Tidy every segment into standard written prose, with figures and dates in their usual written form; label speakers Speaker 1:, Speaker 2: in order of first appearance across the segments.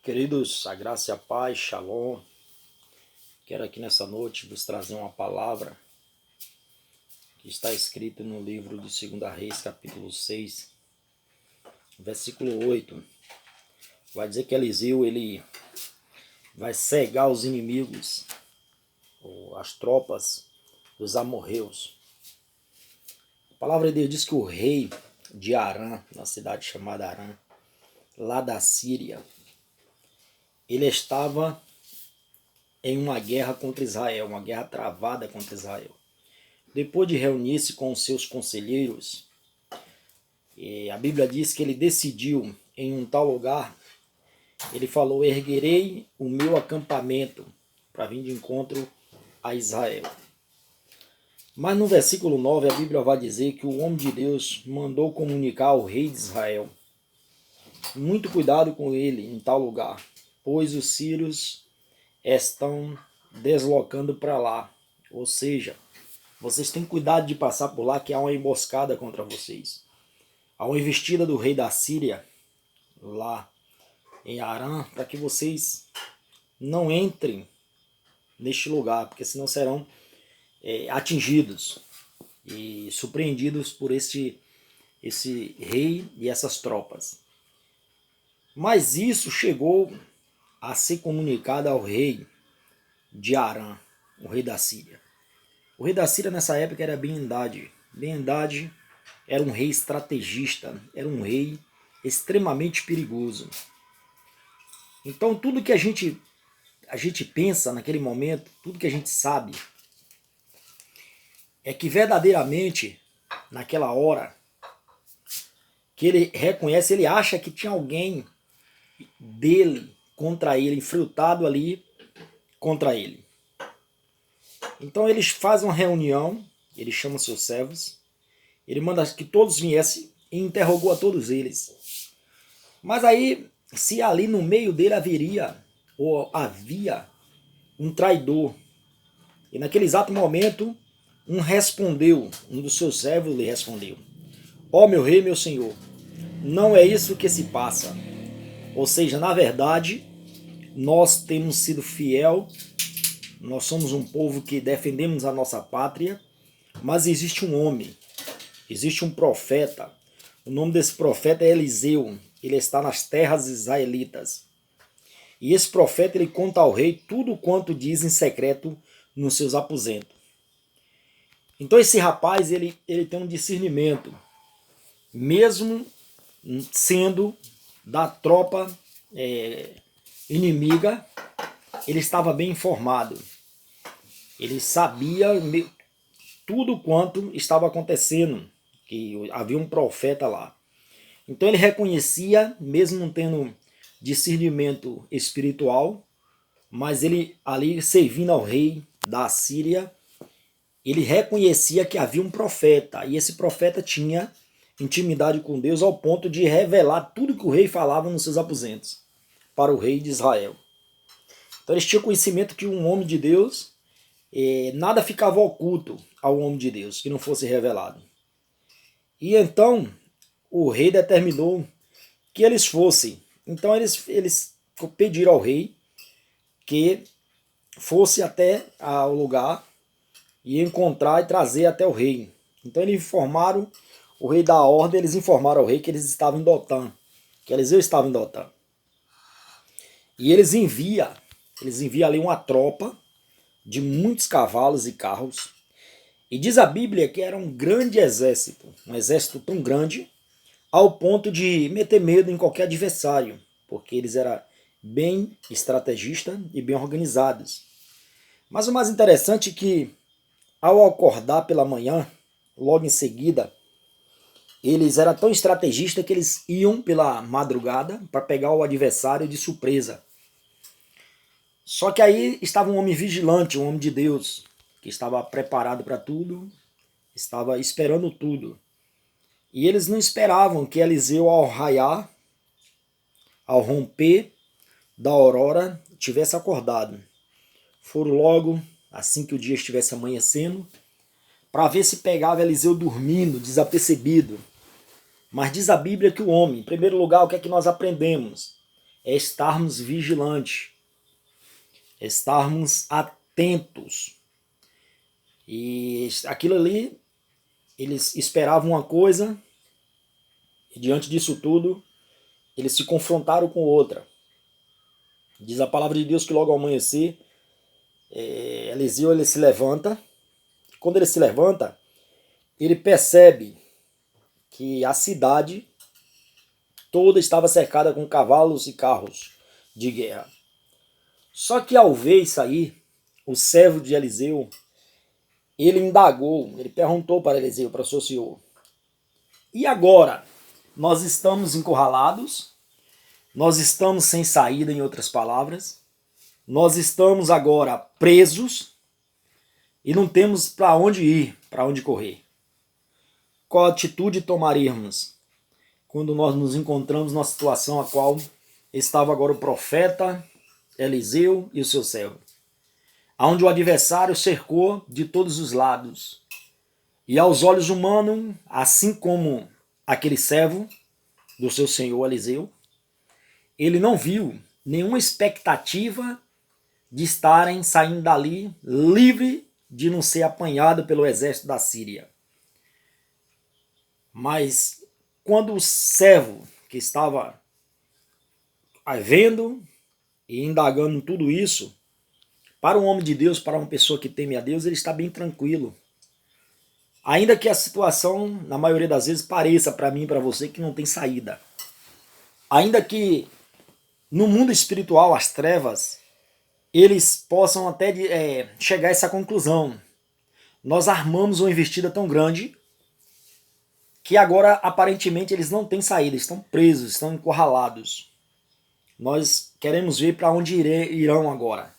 Speaker 1: Queridos, a graça e a paz, Shalom. Quero aqui nessa noite vos trazer uma palavra que está escrita no livro de 2 Reis, capítulo 6, versículo 8. Vai dizer que Eliseu ele vai cegar os inimigos, ou as tropas dos amorreus. A palavra de Deus diz que o rei de Arã, na cidade chamada Arã, lá da Síria, ele estava em uma guerra contra Israel, uma guerra travada contra Israel. Depois de reunir-se com os seus conselheiros, a Bíblia diz que ele decidiu em um tal lugar, ele falou: erguerei o meu acampamento para vir de encontro a Israel. Mas no versículo 9 a Bíblia vai dizer que o homem de Deus mandou comunicar ao rei de Israel: muito cuidado com ele em tal lugar, pois os sírios estão deslocando para lá. Ou seja, vocês têm cuidado de passar por lá, que há uma emboscada contra vocês. Há uma investida do rei da Síria lá em Arã, para que vocês não entrem neste lugar, porque senão serão atingidos e surpreendidos por esse rei e essas tropas. Mas isso chegou a ser comunicado ao rei de Arã, o rei da Síria. O rei da Síria nessa época era Ben-Hadad. Ben-Hadad era um rei estrategista, era um rei extremamente perigoso. Então tudo que a gente pensa naquele momento, tudo que a gente sabe, é que verdadeiramente, naquela hora, que ele reconhece, ele acha que tinha alguém dele contra ele, infiltrado ali contra ele. Então eles fazem uma reunião, ele chama seus servos, ele manda que todos viessem e interrogou a todos eles. Mas aí, se ali no meio dele havia um traidor, e naquele exato momento, um dos seus servos lhe respondeu: ó meu rei, meu senhor, não é isso que se passa. Ou seja, na verdade, nós temos sido fiel, nós somos um povo que defendemos a nossa pátria, mas existe um homem, existe um profeta, o nome desse profeta é Eliseu, ele está nas terras israelitas. E esse profeta ele conta ao rei tudo quanto diz em secreto nos seus aposentos. Então esse rapaz ele tem um discernimento, mesmo sendo da tropa inimiga, ele estava bem informado. Ele sabia tudo quanto estava acontecendo, que havia um profeta lá. Então ele reconhecia, mesmo não tendo discernimento espiritual, mas ele ali servindo ao rei da Síria, ele reconhecia que havia um profeta, e esse profeta tinha intimidade com Deus ao ponto de revelar tudo que o rei falava nos seus aposentos para o rei de Israel. Então eles tinham conhecimento que um homem de Deus, nada ficava oculto ao homem de Deus que não fosse revelado. E então o rei determinou que eles fossem. Então eles pediram ao rei que fosse até ao lugar e encontrar e trazer até o rei. Então eles informaram, o rei da ordem, eles informaram ao rei que eles estavam em Dotã, que Eliseu estava em Dotã. E eles enviam ali uma tropa de muitos cavalos e carros. E diz a Bíblia que era um grande exército, um exército tão grande, ao ponto de meter medo em qualquer adversário, porque eles eram bem estrategistas e bem organizados. Mas o mais interessante é que, ao acordar pela manhã, logo em seguida, eles eram tão estrategistas que eles iam pela madrugada para pegar o adversário de surpresa. Só que aí estava um homem vigilante, um homem de Deus, que estava preparado para tudo, estava esperando tudo. E eles não esperavam que Eliseu, ao raiar, ao romper da aurora, tivesse acordado. Foram logo, assim que o dia estivesse amanhecendo, para ver se pegava Eliseu dormindo, desapercebido. Mas diz a Bíblia que o homem, em primeiro lugar, o que é que nós aprendemos? é estarmos vigilantes, estarmos atentos. E aquilo ali, eles esperavam uma coisa, e diante disso tudo, eles se confrontaram com outra. Diz a palavra de Deus que logo ao amanhecer, Eliseu ele se levanta. Quando ele se levanta, ele percebe que a cidade toda estava cercada com cavalos e carros de guerra. Só que ao ver isso aí, o servo de Eliseu, ele indagou, ele perguntou para Eliseu, para o seu senhor: e agora? Nós estamos encurralados? Nós estamos sem saída, em outras palavras? Nós estamos agora presos e não temos para onde ir, para onde correr. Qual atitude tomaríamos quando nós nos encontramos numa situação a qual estava agora o profeta Eliseu e o seu servo, onde o adversário cercou de todos os lados, e aos olhos humanos, assim como aquele servo do seu senhor Eliseu, ele não viu nenhuma expectativa de estarem saindo dali livre de não ser apanhado pelo exército da Síria. Mas quando o servo que estava vendo e indagando tudo isso, para um homem de Deus, para uma pessoa que teme a Deus, ele está bem tranquilo. Ainda que a situação, na maioria das vezes, pareça para mim e para você que não tem saída. Ainda que no mundo espiritual, as trevas, eles possam até chegar a essa conclusão. Nós armamos uma investida tão grande que agora, aparentemente, eles não têm saída, estão presos, estão encurralados. Nós queremos ver para onde irão agora.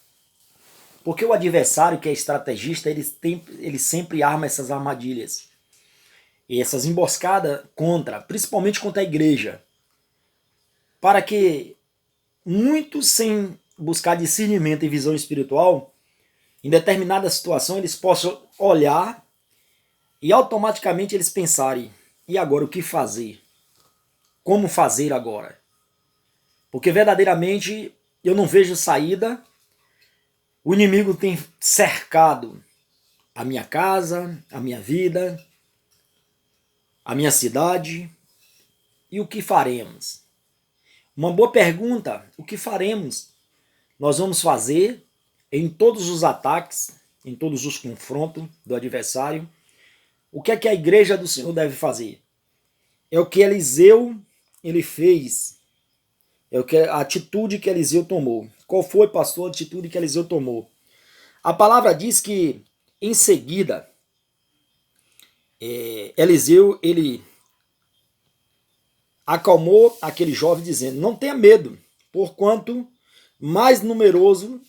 Speaker 1: Porque o adversário, que é estrategista, ele sempre arma essas armadilhas. E essas emboscadas principalmente contra a igreja. Para que muitos, sem buscar discernimento e visão espiritual, em determinada situação eles possam olhar e automaticamente eles pensarem: e agora o que fazer? Como fazer agora? Porque verdadeiramente eu não vejo saída. O inimigo tem cercado a minha casa, a minha vida, a minha cidade. E o que faremos? Uma boa pergunta: o que faremos? Nós vamos fazer em todos os ataques, em todos os confrontos do adversário. O que é que a igreja do Senhor deve fazer? É o que Eliseu ele fez. É a atitude que Eliseu tomou. Qual foi, pastor, a atitude que Eliseu tomou? A palavra diz que, em seguida, Eliseu, ele acalmou aquele jovem dizendo: não tenha medo, porquanto mais numeroso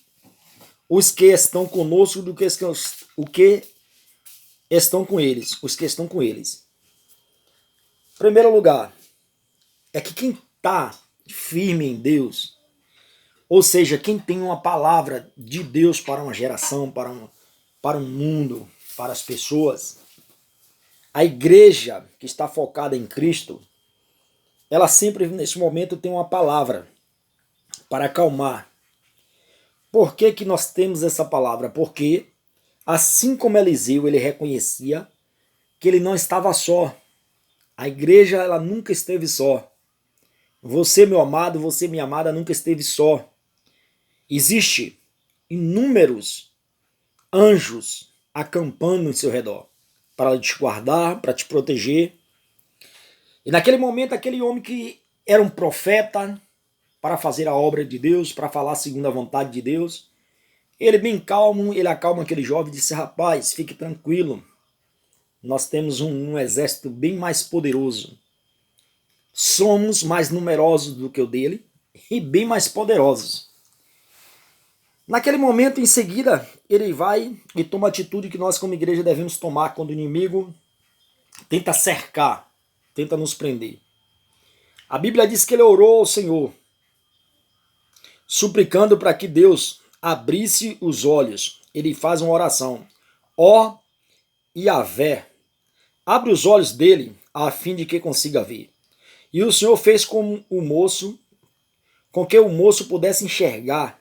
Speaker 1: os que estão conosco do que o que estão com eles, os que estão com eles. Em primeiro lugar, é que quem está firme em Deus, ou seja, quem tem uma palavra de Deus para uma geração, para um mundo, para as pessoas, a igreja que está focada em Cristo, ela sempre nesse momento tem uma palavra para acalmar. Por que que nós temos essa palavra? Porque assim como Eliseu, ele reconhecia que ele não estava só. A igreja, ela nunca esteve só. Você, meu amado, você, minha amada, nunca esteve só. Existe inúmeros anjos acampando em seu redor para te guardar, para te proteger. E naquele momento, aquele homem que era um profeta para fazer a obra de Deus, para falar segundo a vontade de Deus, ele bem calmo, ele acalma aquele jovem e disse: rapaz, fique tranquilo, nós temos um exército bem mais poderoso. Somos mais numerosos do que o dele e bem mais poderosos. Naquele momento, em seguida, ele vai e toma a atitude que nós como igreja devemos tomar quando o inimigo tenta cercar, tenta nos prender. A Bíblia diz que ele orou ao Senhor, suplicando para que Deus abrisse os olhos. Ele faz uma oração: ó Yahvé, abre os olhos dele a fim de que consiga ver. E o Senhor fez como o moço, com que o moço pudesse enxergar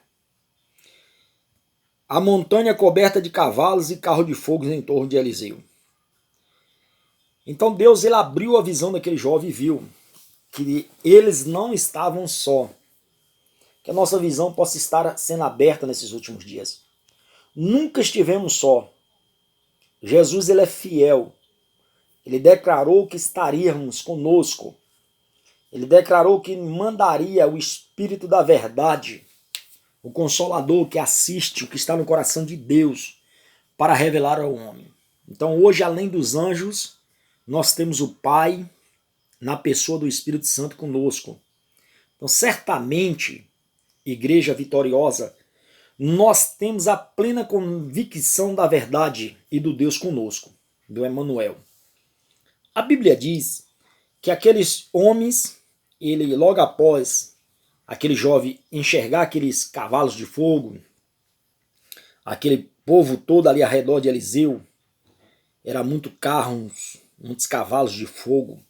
Speaker 1: a montanha coberta de cavalos e carro de fogo em torno de Eliseu. Então Deus ele abriu a visão daquele jovem e viu que eles não estavam só. Que a nossa visão possa estar sendo aberta nesses últimos dias. Nunca estivemos só. Jesus ele é fiel. Ele declarou que estaríamos conosco. Ele declarou que mandaria o Espírito da verdade, o Consolador que assiste o que está no coração de Deus para revelar ao homem. Então hoje, além dos anjos, nós temos o Pai na pessoa do Espírito Santo conosco. Então certamente, Igreja Vitoriosa, nós temos a plena convicção da verdade e do Deus conosco, do Emmanuel. A Bíblia diz que aqueles homens, ele logo após aquele jovem enxergar aqueles cavalos de fogo, aquele povo todo ali ao redor de Eliseu, era muito carros, muitos cavalos de fogo.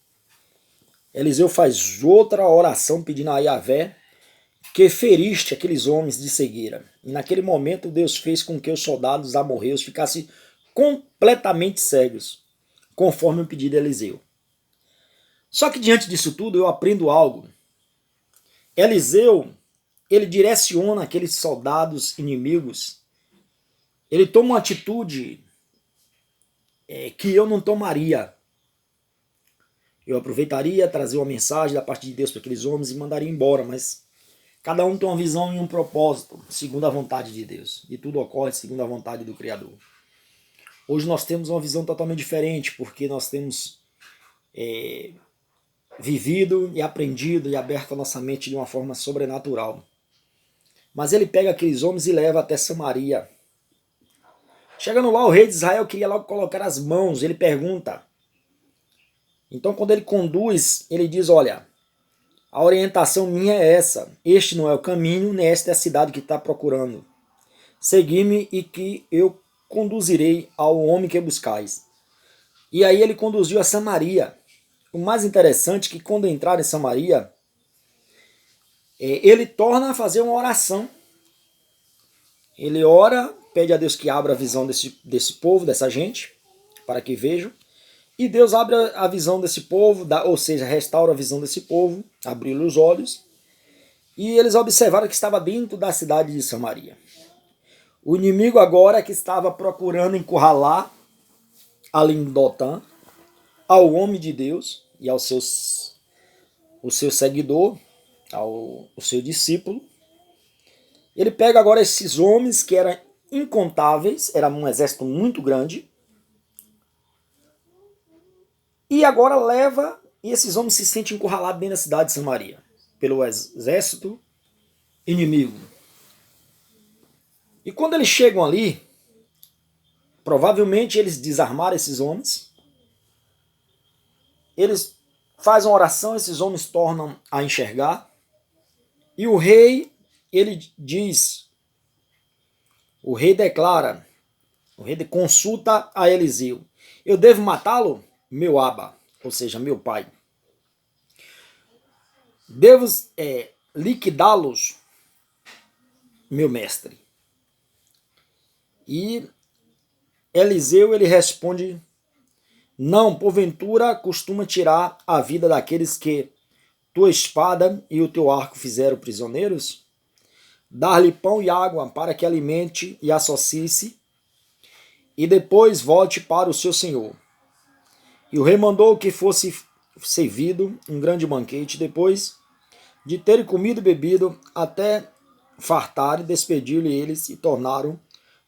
Speaker 1: Eliseu faz outra oração pedindo a Yahvé que feriste aqueles homens de cegueira. E naquele momento Deus fez com que os soldados amorreus ficassem completamente cegos, conforme o pedido de Eliseu. Só que diante disso tudo eu aprendo algo. Eliseu, ele direciona aqueles soldados inimigos, ele toma uma atitude que eu não tomaria. Eu aproveitaria, trazer uma mensagem da parte de Deus para aqueles homens e mandaria embora, mas cada um tem uma visão e um propósito, segundo a vontade de Deus. E tudo ocorre segundo a vontade do Criador. Hoje nós temos uma visão totalmente diferente, porque nós temos vivido e aprendido e aberto a nossa mente de uma forma sobrenatural. Mas ele pega aqueles homens e leva até Samaria. Chegando lá, o rei de Israel queria logo colocar as mãos. Ele pergunta. Então, quando ele conduz, ele diz, olha, a orientação minha é essa. Este não é o caminho, nem esta é a cidade que está procurando. Segui-me e que eu conduzirei ao homem que buscais. E aí ele conduziu a Samaria. O mais interessante é que quando entrar em Samaria, ele torna a fazer uma oração. Ele ora, pede a Deus que abra a visão desse povo, dessa gente, para que vejam. E Deus abre a visão desse povo, ou seja, restaura a visão desse povo, abriu os olhos. E eles observaram que estava dentro da cidade de Samaria. O inimigo agora que estava procurando encurralar ali em Dotã, ao homem de Deus e ao seu seguidor, ao seu discípulo. Ele pega agora esses homens que eram incontáveis, era um exército muito grande, e agora leva, e esses homens se sentem encurralados dentro da cidade de Samaria, pelo exército inimigo. E quando eles chegam ali, provavelmente eles desarmaram esses homens, eles fazem uma oração, esses homens tornam a enxergar, e o rei, ele diz, o rei declara, o rei consulta a Eliseu, eu devo matá-lo, meu Abba, ou seja, meu pai? Devo liquidá-los, meu mestre? E Eliseu, ele responde, não, porventura costuma tirar a vida daqueles que tua espada e o teu arco fizeram prisioneiros? Dar-lhe pão e água para que alimente e associe-se, e depois volte para o seu senhor. E o rei mandou que fosse servido um grande banquete, depois de terem comido e bebido até fartarem, despediu-lhe eles e tornaram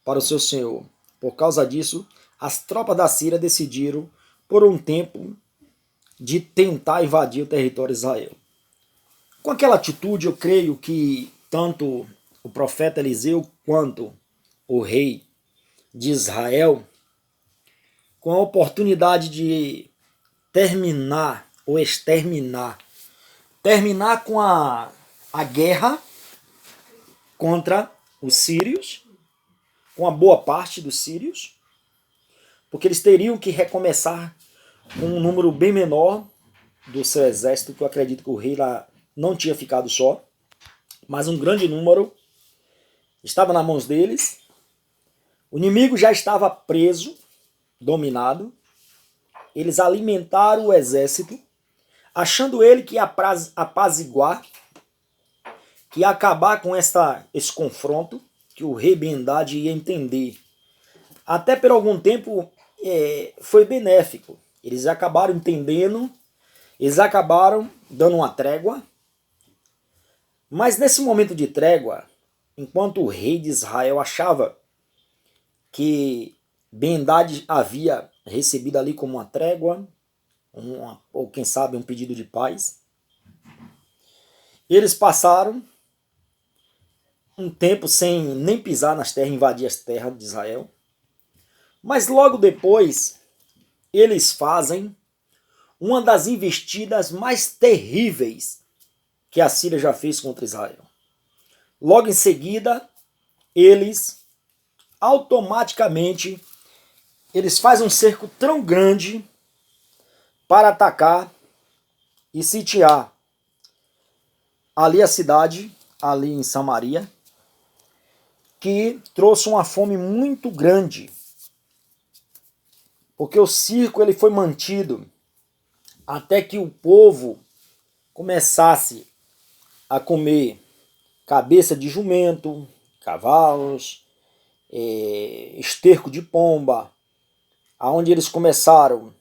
Speaker 1: para o seu senhor. Por causa disso, as tropas da Síria decidiram, por um tempo, de tentar invadir o território de Israel. Com aquela atitude, eu creio que tanto o profeta Eliseu quanto o rei de Israel, com a oportunidade de terminar ou exterminar, terminar com a guerra contra os sírios, com a boa parte dos sírios, porque eles teriam que recomeçar com um número bem menor do seu exército, que eu acredito que o rei lá não tinha ficado só. mas um grande número estava nas mãos deles. O inimigo já estava preso, dominado. Eles alimentaram o exército, achando ele que ia apaziguar, que ia acabar com esse confronto, que o rei Ben-Hadad ia entender. Até por algum tempo foi benéfico. Eles acabaram entendendo, eles acabaram dando uma trégua. Mas nesse momento de trégua, enquanto o rei de Israel achava que Ben-Hadad havia recebido ali como uma trégua, ou quem sabe um pedido de paz, eles passaram um tempo sem nem pisar nas terras, invadir as terras de Israel. Mas logo depois, eles fazem uma das investidas mais terríveis que a Síria já fez contra Israel. Logo em seguida, eles automaticamente fazem um cerco tão grande para atacar e sitiar ali a cidade, ali em Samaria, que trouxe uma fome muito grande, porque o circo ele foi mantido até que o povo começasse a comer cabeça de jumento, cavalos, esterco de pomba, aonde eles começaram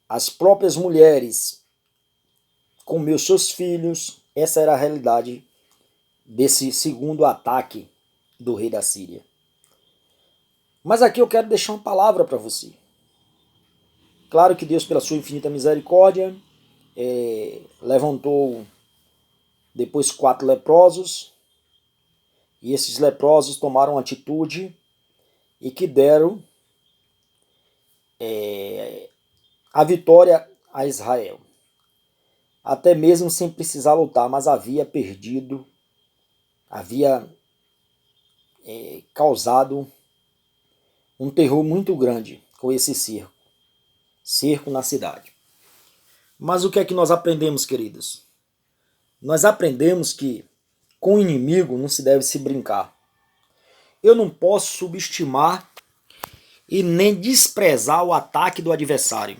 Speaker 1: as próprias mulheres comer os seus filhos. Essa era a realidade desse segundo ataque do rei da Síria. Mas aqui eu quero deixar uma palavra para você. Claro que Deus, pela sua infinita misericórdia, levantou depois 4 leprosos, e esses leprosos tomaram atitude e que deram a vitória a Israel. Até mesmo sem precisar lutar, mas havia perdido, havia causado um terror muito grande com esse cerco na cidade. Mas o que é que nós aprendemos, queridos? Nós aprendemos que com o inimigo não se deve se brincar. Eu não posso subestimar e nem desprezar o ataque do adversário.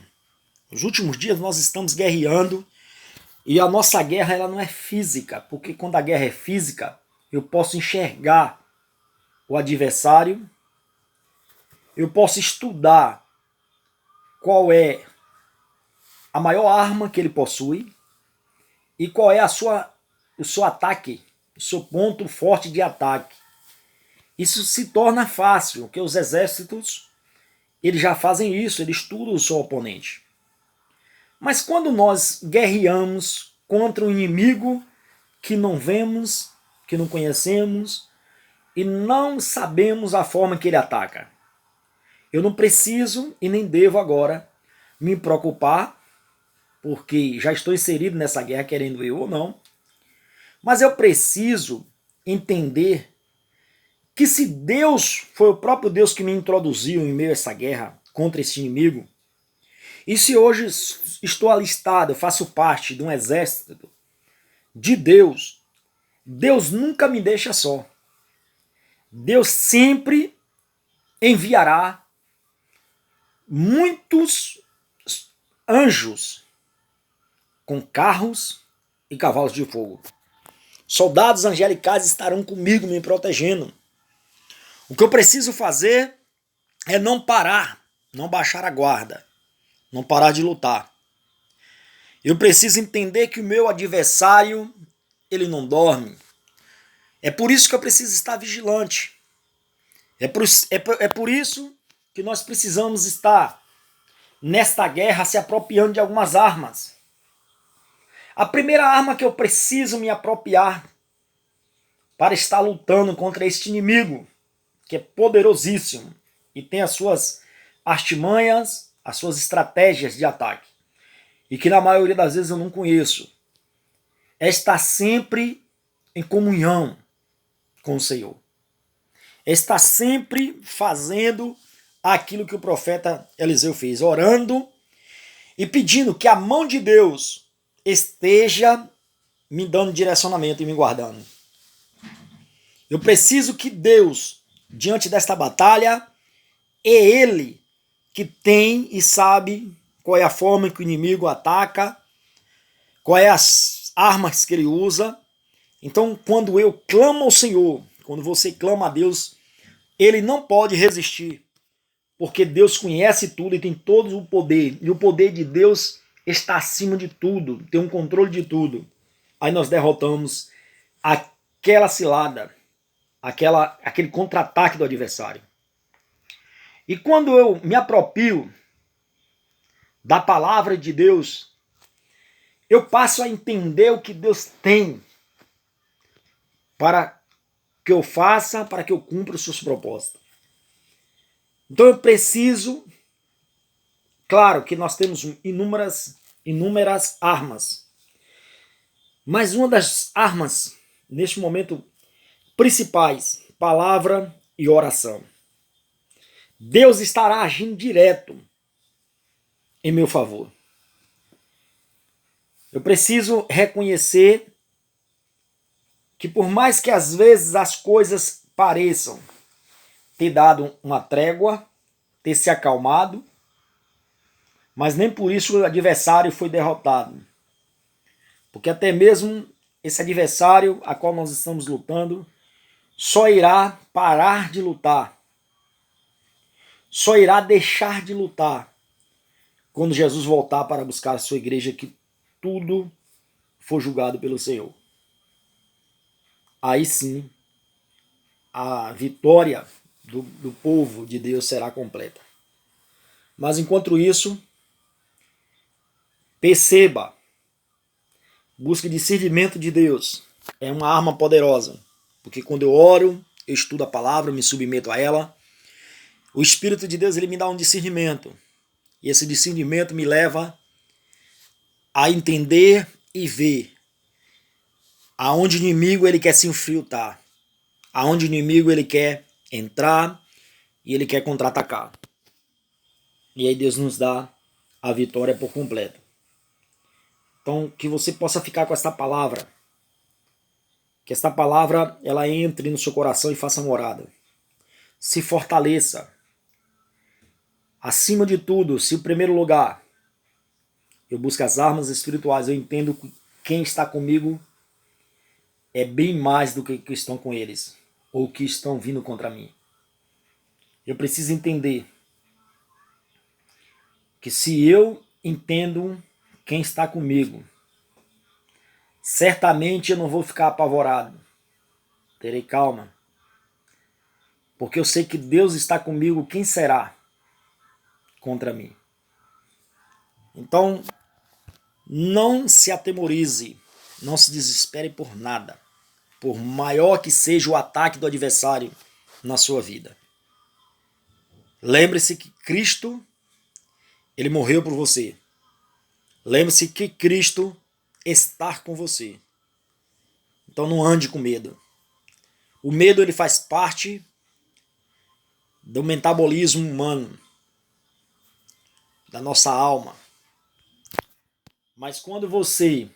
Speaker 1: Nos últimos dias nós estamos guerreando e a nossa guerra ela não é física, porque quando a guerra é física, eu posso enxergar o adversário, eu posso estudar qual é a maior arma que ele possui e qual é o seu ataque, o seu ponto forte de ataque. Isso se torna fácil, porque os exércitos eles já fazem isso, eles estudam o seu oponente. Mas quando nós guerreamos contra um inimigo que não vemos, que não conhecemos e não sabemos a forma que ele ataca, eu não preciso e nem devo agora me preocupar, porque já estou inserido nessa guerra, querendo eu ou não, mas eu preciso entender que se Deus foi o próprio Deus que me introduziu em meio a essa guerra contra esse inimigo, e se hoje estou alistado, eu faço parte de um exército de Deus, Deus nunca me deixa só. Deus sempre enviará muitos anjos com carros e cavalos de fogo. Soldados angelicais estarão comigo me protegendo. O que eu preciso fazer é não parar, não baixar a guarda, não parar de lutar. Eu preciso entender que o meu adversário, ele não dorme. É por isso que eu preciso estar vigilante. É por isso que nós precisamos estar nesta guerra se apropriando de algumas armas. A primeira arma que eu preciso me apropriar para estar lutando contra este inimigo, que é poderosíssimo e tem as suas artimanhas, as suas estratégias de ataque, e que na maioria das vezes eu não conheço, é estar sempre em comunhão com o Senhor. É estar sempre fazendo aquilo que o profeta Eliseu fez, orando e pedindo que a mão de Deus esteja me dando direcionamento e me guardando. Eu preciso que Deus, diante desta batalha, é Ele que tem e sabe qual é a forma que o inimigo ataca, quais as armas que ele usa. Então, quando eu clamo ao Senhor, quando você clama a Deus, Ele não pode resistir, porque Deus conhece tudo e tem todo o poder. E o poder de Deus está acima de tudo, tem um controle de tudo. Aí nós derrotamos aquela cilada, aquele contra-ataque do adversário. E quando eu me aproprio da palavra de Deus, eu passo a entender o que Deus tem para que eu faça, para que eu cumpra os seus propósitos. Então eu preciso, claro que nós temos inúmeras armas, mas uma das armas, neste momento, principais, palavra e oração. Deus estará agindo direto em meu favor. Eu preciso reconhecer que por mais que às vezes as coisas pareçam ter dado uma trégua, ter se acalmado, mas nem por isso o adversário foi derrotado. Porque até mesmo esse adversário a qual nós estamos lutando só irá parar de lutar, só irá deixar de lutar quando Jesus voltar para buscar a sua igreja, que tudo for julgado pelo Senhor. Aí sim, a vitória do povo de Deus será completa. Mas enquanto isso, perceba, busque discernimento de Deus. É uma arma poderosa, porque quando eu oro, eu estudo a palavra, me submeto a ela, o Espírito de Deus ele me dá um discernimento. E esse discernimento me leva a entender e ver aonde o inimigo ele quer se infiltrar, aonde o inimigo ele quer entrar e ele quer contra-atacar. E aí Deus nos dá a vitória por completo. Então, que você possa ficar com esta palavra, que esta palavra ela entre no seu coração e faça morada. Se fortaleça. Acima de tudo, se o primeiro lugar eu busco as armas espirituais, eu entendo que quem está comigo é bem mais do que estão com eles, ou que estão vindo contra mim. Eu preciso entender que se eu entendo quem está comigo, certamente eu não vou ficar apavorado. Terei calma. Porque eu sei que Deus está comigo, quem será contra mim? Então, não se atemorize, não se desespere por nada, por maior que seja o ataque do adversário na sua vida. Lembre-se que Cristo, ele morreu por você. Lembre-se que Cristo está com você. Então não ande com medo. O medo ele faz parte do metabolismo humano, da nossa alma. Mas quando você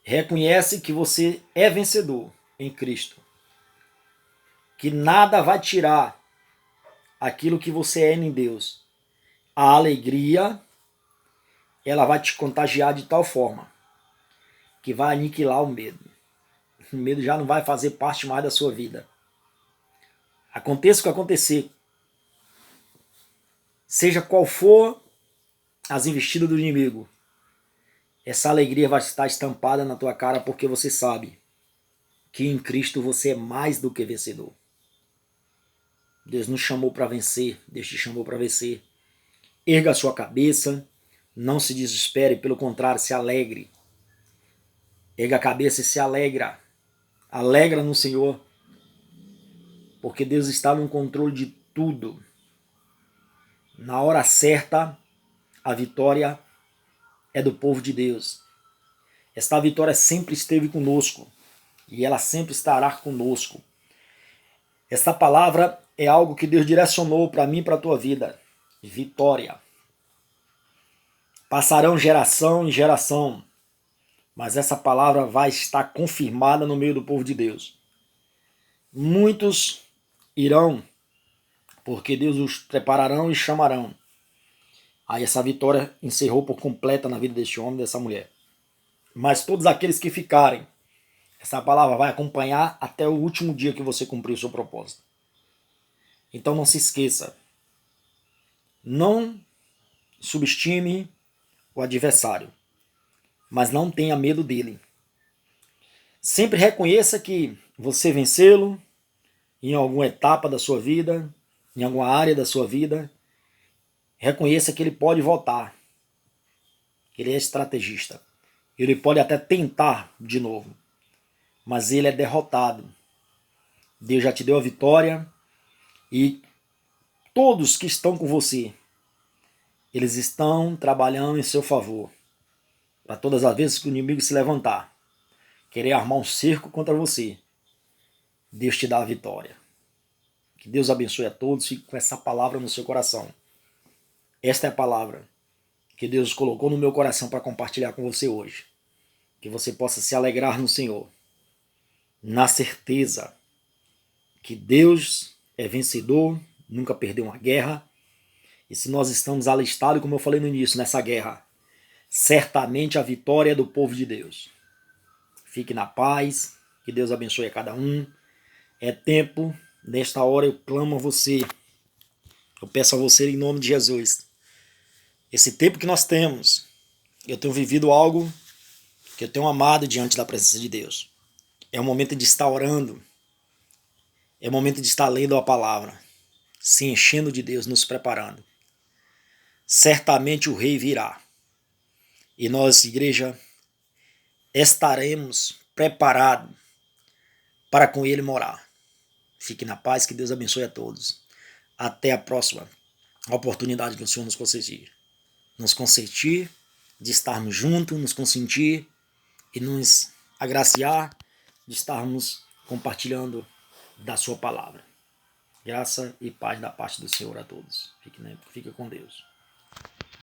Speaker 1: reconhece que você é vencedor em Cristo, que nada vai tirar aquilo que você é em Deus, a alegria, ela vai te contagiar de tal forma que vai aniquilar o medo. O medo já não vai fazer parte mais da sua vida. Aconteça o que acontecer, seja qual for as investidas do inimigo, essa alegria vai estar estampada na tua cara, porque você sabe que em Cristo você é mais do que vencedor. Deus nos chamou para vencer, Deus te chamou para vencer. Erga a sua cabeça, não se desespere, pelo contrário, se alegre. Erga a cabeça e se alegra. Alegra no Senhor, porque Deus está no controle de tudo. Na hora certa, a vitória é do povo de Deus. Esta vitória sempre esteve conosco e ela sempre estará conosco. Esta palavra é algo que Deus direcionou para mim e para a tua vida. Vitória. Passarão geração em geração, mas essa palavra vai estar confirmada no meio do povo de Deus. Muitos irão, porque Deus os prepararão e chamarão. Aí essa vitória encerrou por completa na vida deste homem e dessa mulher. Mas todos aqueles que ficarem, essa palavra vai acompanhar até o último dia que você cumprir o seu propósito. Então não se esqueça, não subestime o adversário, mas não tenha medo dele. Sempre reconheça que você vencê-lo em alguma etapa da sua vida, em alguma área da sua vida. Reconheça que ele pode voltar. Ele é estrategista. Ele pode até tentar de novo, mas ele é derrotado. Deus já te deu a vitória e todos que estão com você, eles estão trabalhando em seu favor. Para todas as vezes que o inimigo se levantar, querer armar um cerco contra você, Deus te dá a vitória. Que Deus abençoe a todos, fique com essa palavra no seu coração. Esta é a palavra que Deus colocou no meu coração para compartilhar com você hoje. Que você possa se alegrar no Senhor, na certeza que Deus é vencedor, nunca perdeu uma guerra. E se nós estamos alistados, como eu falei no início, nessa guerra, certamente a vitória é do povo de Deus. Fique na paz, que Deus abençoe a cada um. É tempo, nesta hora eu clamo a você, eu peço a você em nome de Jesus. Esse tempo que nós temos, eu tenho vivido algo que eu tenho amado diante da presença de Deus. É o momento de estar orando, é o momento de estar lendo a palavra, se enchendo de Deus, nos preparando. Certamente o rei virá. E nós, igreja, estaremos preparados para com ele morar. Fique na paz, que Deus abençoe a todos. Até a próxima oportunidade que o Senhor nos conceder. Nos consentir de estarmos juntos, nos consentir e nos agraciar de estarmos compartilhando da sua palavra. Graça e paz da parte do Senhor a todos. Fique com Deus.